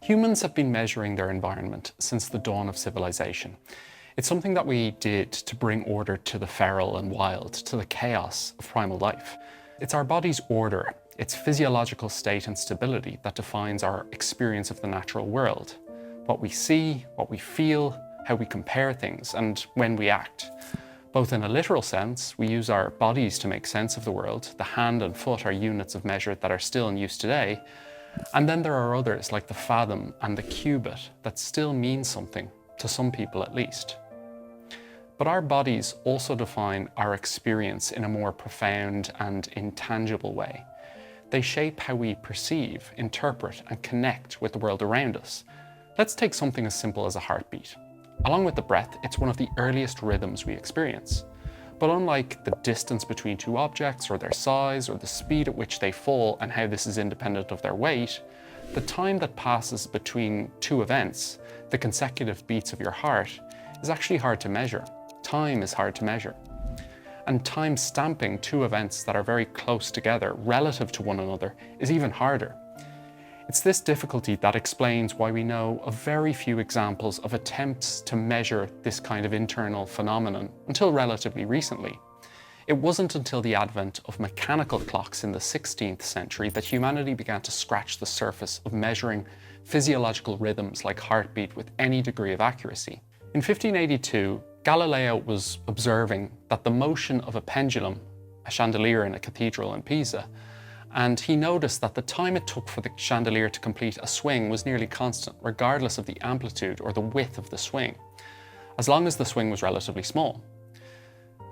Humans have been measuring their environment since the dawn of civilization. It's something that we did to bring order to the feral and wild, to the chaos of primal life. It's our body's order, its physiological state and stability that defines our experience of the natural world. What we see, what we feel, how we compare things, and when we act. Both in a literal sense, we use our bodies to make sense of the world. The hand and foot are units of measure that are still in use today. And then there are others like the fathom and the cubit that still mean something, to some people at least. But our bodies also define our experience in a more profound and intangible way. They shape how we perceive, interpret, and connect with the world around us. Let's take something as simple as a heartbeat. Along with the breath, it's one of the earliest rhythms we experience. But unlike the distance between two objects, or their size, or the speed at which they fall and how this is independent of their weight, the time that passes between two events, the consecutive beats of your heart, is actually hard to measure. Time is hard to measure. And time stamping two events that are very close together relative to one another is even harder. It's this difficulty that explains why we know of very few examples of attempts to measure this kind of internal phenomenon until relatively recently. It wasn't until the advent of mechanical clocks in the 16th century that humanity began to scratch the surface of measuring physiological rhythms like heartbeat with any degree of accuracy. In 1582, Galileo was observing that the motion of a pendulum, a chandelier in a cathedral in Pisa, and he noticed that the time it took for the chandelier to complete a swing was nearly constant, regardless of the amplitude or the width of the swing, as long as the swing was relatively small.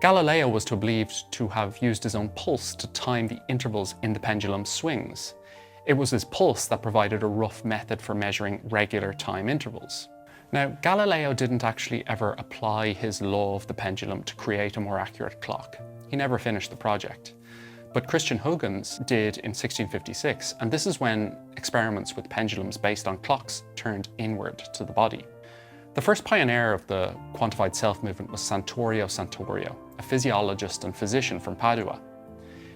Galileo was believed to have used his own pulse to time the intervals in the pendulum's swings. It was his pulse that provided a rough method for measuring regular time intervals. Now, Galileo didn't actually ever apply his law of the pendulum to create a more accurate clock. He never finished the project. But Christian Huygens did in 1656, and this is when experiments with pendulums based on clocks turned inward to the body. The first pioneer of the quantified self movement was Santorio, a physiologist and physician from Padua.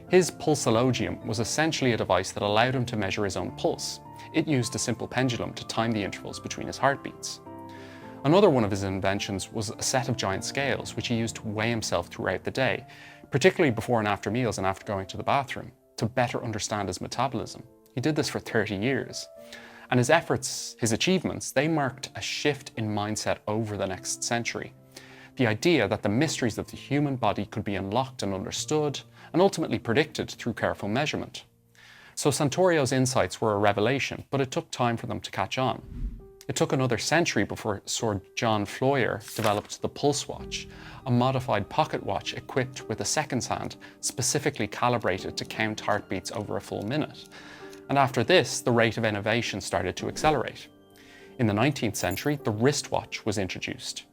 His pulsologium was essentially a device that allowed him to measure his own pulse. It used a simple pendulum to time the intervals between his heartbeats. Another one of his inventions was a set of giant scales, which he used to weigh himself throughout the day, particularly before and after meals and after going to the bathroom, to better understand his metabolism. He did this for 30 years. And his efforts, his achievements, they marked a shift in mindset over the next century. The idea that the mysteries of the human body could be unlocked and understood, and ultimately predicted through careful measurement. So Santorio's insights were a revelation, but it took time for them to catch on. It took another century before Sir John Floyer developed the pulse watch, a modified pocket watch equipped with a seconds hand specifically calibrated to count heartbeats over a full minute. And after this, the rate of innovation started to accelerate. In the 19th century, the wristwatch was introduced.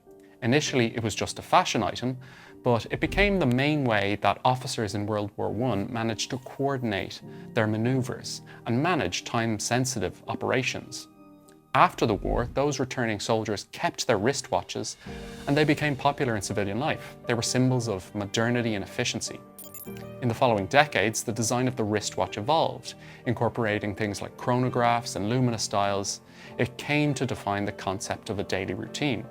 Initially, it was just a fashion item, but it became the main way that officers in World War I managed to coordinate their maneuvers and manage time-sensitive operations. After the war, those returning soldiers kept their wristwatches, and they became popular in civilian life. They were symbols of modernity and efficiency. In the following decades, the design of the wristwatch evolved, incorporating things like chronographs and luminous dials. It came to define the concept of a daily routine.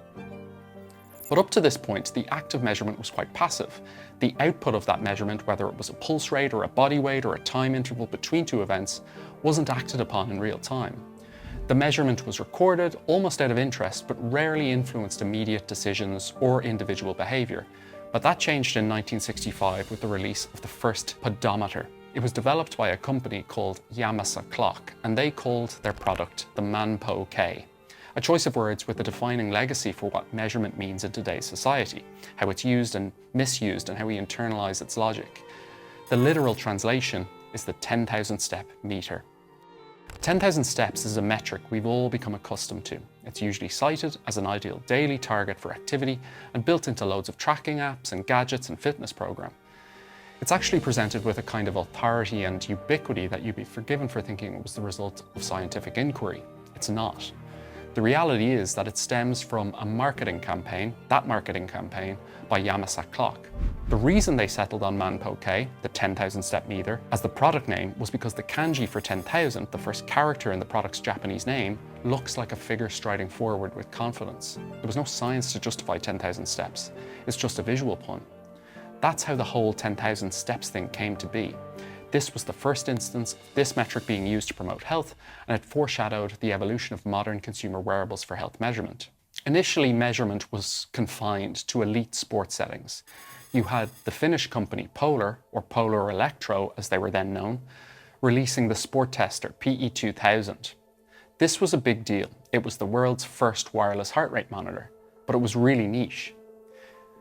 But up to this point, the act of measurement was quite passive. The output of that measurement, whether it was a pulse rate or a body weight or a time interval between two events, wasn't acted upon in real time. The measurement was recorded almost out of interest, but rarely influenced immediate decisions or individual behavior. But that changed in 1965 with the release of the first pedometer. It was developed by a company called Yamasa Clock, and they called their product the Manpo K. A choice of words with a defining legacy for what measurement means in today's society, how it's used and misused, and how we internalize its logic. The literal translation is the 10,000 step meter. 10,000 steps is a metric we've all become accustomed to. It's usually cited as an ideal daily target for activity and built into loads of tracking apps and gadgets and fitness programs. It's actually presented with a kind of authority and ubiquity that you'd be forgiven for thinking it was the result of scientific inquiry. It's not. The reality is that it stems from a marketing campaign, by Yamasa Clock. The reason they settled on Manpo K, the 10,000 step meter, as the product name was because the kanji for 10,000, the first character in the product's Japanese name, looks like a figure striding forward with confidence. There was no science to justify 10,000 steps. It's just a visual pun. That's how the whole 10,000 steps thing came to be. This was the first instance of this metric being used to promote health, and it foreshadowed the evolution of modern consumer wearables for health measurement. Initially, measurement was confined to elite sports settings. You had the Finnish company Polar, or Polar Electro as they were then known, releasing the sport tester PE2000. This was a big deal. It was the world's first wireless heart rate monitor, but it was really niche.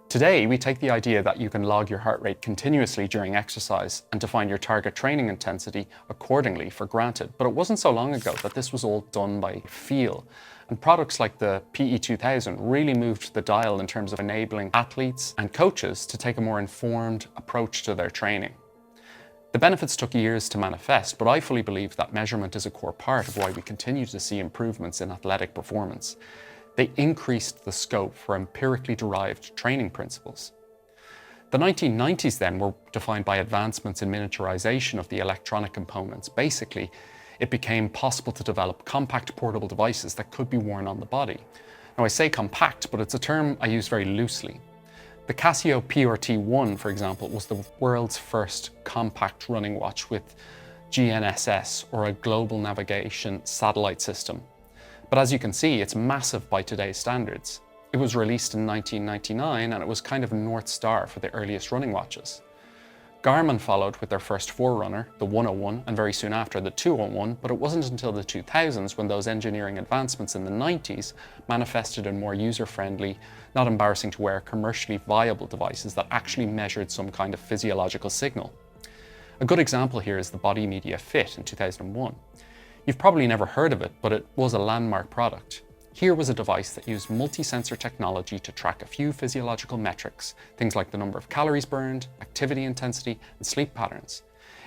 Today, we take the idea that you can log your heart rate continuously during exercise and define your target training intensity accordingly for granted. But it wasn't so long ago that this was all done by feel. And products like the PE2000 really moved the dial in terms of enabling athletes and coaches to take a more informed approach to their training. The benefits took years to manifest, but I fully believe that measurement is a core part of why we continue to see improvements in athletic performance. They increased the scope for empirically derived training principles. The 1990s then were defined by advancements in miniaturization of the electronic components. Basically, it became possible to develop compact portable devices that could be worn on the body. Now I say compact, but it's a term I use very loosely. The Casio PRT-1, for example, was the world's first compact running watch with GNSS, or a global navigation satellite system. But as you can see, it's massive by today's standards. It was released in 1999 and it was kind of a North Star for the earliest running watches. Garmin followed with their first forerunner, the 101, and very soon after the 201, but it wasn't until the 2000s when those engineering advancements in the 90s manifested in more user-friendly, not embarrassing to wear, commercially viable devices that actually measured some kind of physiological signal. A good example here is the Bodymedia Fit in 2001. You've probably never heard of it, but it was a landmark product. Here was a device that used multi-sensor technology to track a few physiological metrics, things like the number of calories burned, activity intensity, and sleep patterns.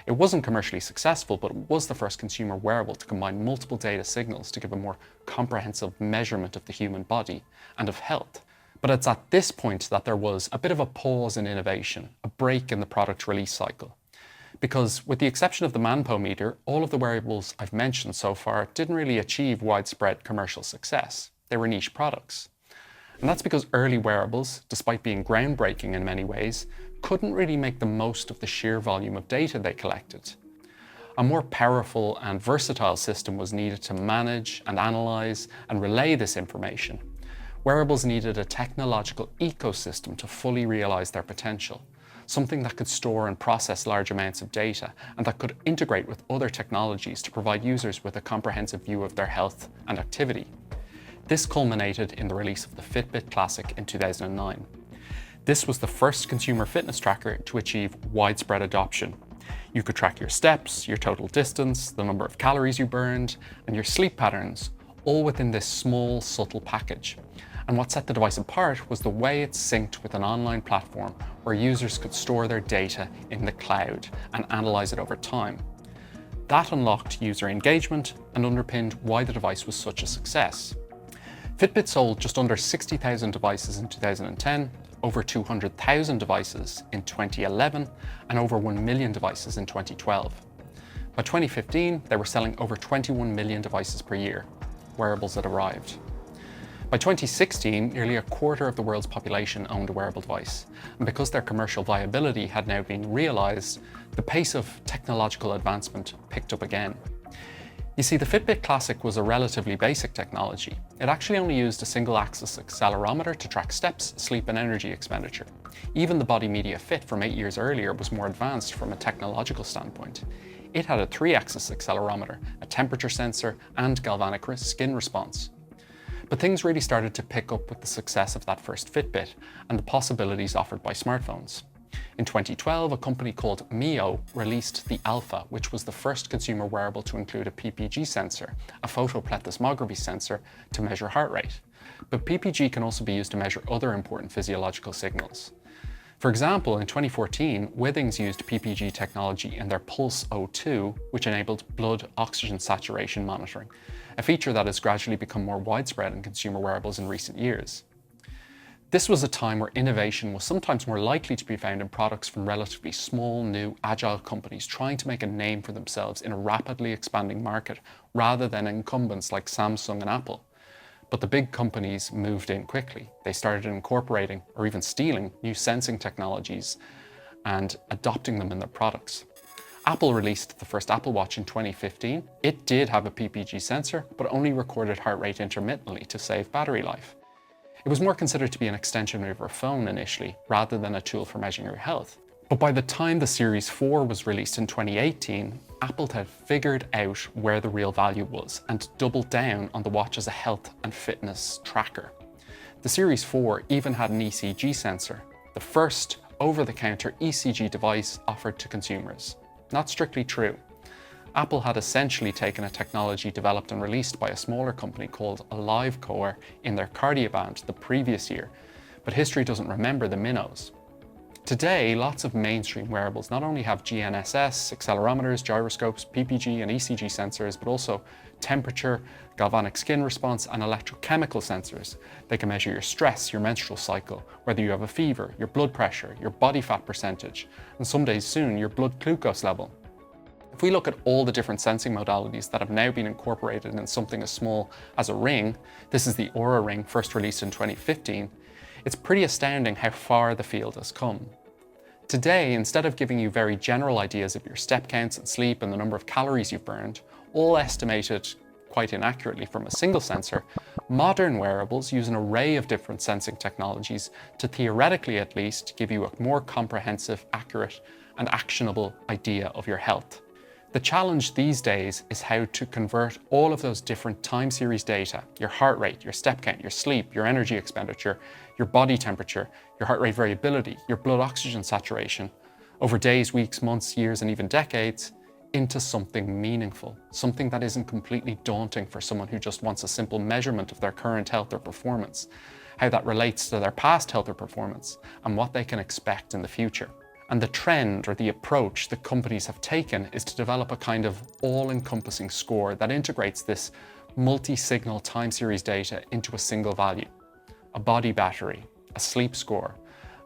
It wasn't commercially successful, but it was the first consumer wearable to combine multiple data signals to give a more comprehensive measurement of the human body and of health. But it's at this point that there was a bit of a pause in innovation, a break in the product release cycle. Because with the exception of the Manpo meter, all of the wearables I've mentioned so far didn't really achieve widespread commercial success. They were niche products. And that's because early wearables, despite being groundbreaking in many ways, couldn't really make the most of the sheer volume of data they collected. A more powerful and versatile system was needed to manage and analyze and relay this information. Wearables needed a technological ecosystem to fully realize their potential. Something that could store and process large amounts of data and that could integrate with other technologies to provide users with a comprehensive view of their health and activity. This culminated in the release of the Fitbit Classic in 2009. This was the first consumer fitness tracker to achieve widespread adoption. You could track your steps, your total distance, the number of calories you burned, and your sleep patterns, all within this small, subtle package. And what set the device apart was the way it synced with an online platform where users could store their data in the cloud and analyze it over time. That unlocked user engagement and underpinned why the device was such a success. Fitbit sold just under 60,000 devices in 2010, over 200,000 devices in 2011, and over 1 million devices in 2012. By 2015, they were selling over 21 million devices per year. Wearables had arrived. By 2016, nearly a quarter of the world's population owned a wearable device, and because their commercial viability had now been realized, the pace of technological advancement picked up again. You see, the Fitbit Classic was a relatively basic technology. It actually only used a single-axis accelerometer to track steps, sleep, and energy expenditure. Even the Bodymedia Fit from 8 years earlier was more advanced from a technological standpoint. It had a 3-axis accelerometer, a temperature sensor, and galvanic skin response. But things really started to pick up with the success of that first Fitbit and the possibilities offered by smartphones. In 2012, a company called Mio released the Alpha, which was the first consumer wearable to include a PPG sensor, a photoplethysmography sensor, to measure heart rate. But PPG can also be used to measure other important physiological signals. For example, in 2014, Withings used PPG technology in their Pulse O2, which enabled blood oxygen saturation monitoring, a feature that has gradually become more widespread in consumer wearables in recent years. This was a time where innovation was sometimes more likely to be found in products from relatively small, new, agile companies trying to make a name for themselves in a rapidly expanding market rather than incumbents like Samsung and Apple. But the big companies moved in quickly. They started incorporating or even stealing new sensing technologies and adopting them in their products. Apple released the first Apple Watch in 2015. It did have a PPG sensor, but only recorded heart rate intermittently to save battery life. It was more considered to be an extension of your phone initially, rather than a tool for measuring your health. But by the time the Series 4 was released in 2018, Apple had figured out where the real value was and doubled down on the watch as a health and fitness tracker. The Series 4 even had an ECG sensor, the first over-the-counter ECG device offered to consumers. Not strictly true. Apple had essentially taken a technology developed and released by a smaller company called AliveCore in their Cardioband the previous year, but history doesn't remember the minnows. Today, lots of mainstream wearables not only have GNSS, accelerometers, gyroscopes, PPG and ECG sensors, but also temperature, galvanic skin response and electrochemical sensors. They can measure your stress, your menstrual cycle, whether you have a fever, your blood pressure, your body fat percentage, and some days soon, your blood glucose level. If we look at all the different sensing modalities that have now been incorporated in something as small as a ring, this is the Oura Ring, first released in 2015, it's pretty astounding how far the field has come. Today, instead of giving you very general ideas of your step counts and sleep and the number of calories you've burned, all estimated quite inaccurately from a single sensor, modern wearables use an array of different sensing technologies to theoretically at least give you a more comprehensive, accurate and actionable idea of your health. The challenge these days is how to convert all of those different time series data, your heart rate, your step count, your sleep, your energy expenditure, your body temperature, your heart rate variability, your blood oxygen saturation, over days, weeks, months, years, and even decades, into something meaningful, something that isn't completely daunting for someone who just wants a simple measurement of their current health or performance, how that relates to their past health or performance, and what they can expect in the future. And the trend or the approach that companies have taken is to develop a kind of all-encompassing score that integrates this multi-signal time series data into a single value. A body battery, a sleep score,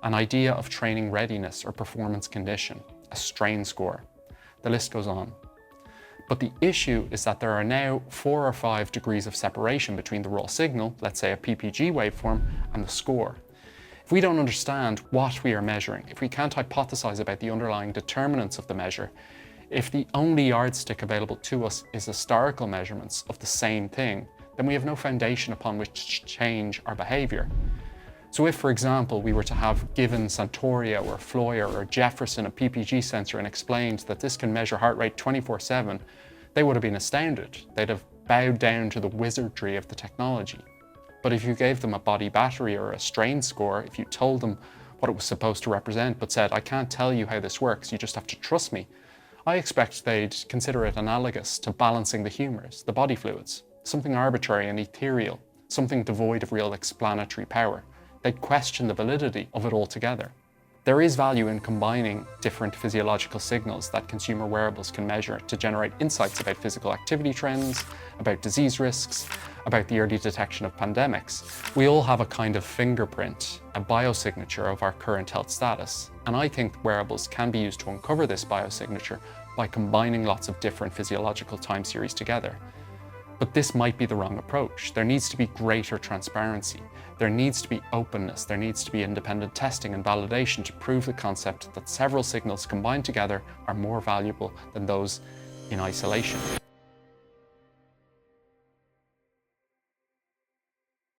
an idea of training readiness or performance condition, a strain score. The list goes on. But the issue is that there are now 4 or 5 degrees of separation between the raw signal, let's say a PPG waveform, and the score. If we don't understand what we are measuring, if we can't hypothesize about the underlying determinants of the measure, if the only yardstick available to us is historical measurements of the same thing, then we have no foundation upon which to change our behavior. So if, for example, we were to have given Santorio or Floyer or Jefferson a PPG sensor and explained that this can measure heart rate 24/7, they would have been astounded. They'd have bowed down to the wizardry of the technology. But if you gave them a body battery or a strain score, if you told them what it was supposed to represent, but said, I can't tell you how this works, you just have to trust me, I expect they'd consider it analogous to balancing the humors, the body fluids, something arbitrary and ethereal, something devoid of real explanatory power. They'd question the validity of it altogether. There is value in combining different physiological signals that consumer wearables can measure to generate insights about physical activity trends, about disease risks, about the early detection of pandemics. We all have a kind of fingerprint, a biosignature of our current health status. And I think wearables can be used to uncover this biosignature by combining lots of different physiological time series together. But this might be the wrong approach. There needs to be greater transparency. There needs to be openness. There needs to be independent testing and validation to prove the concept that several signals combined together are more valuable than those in isolation.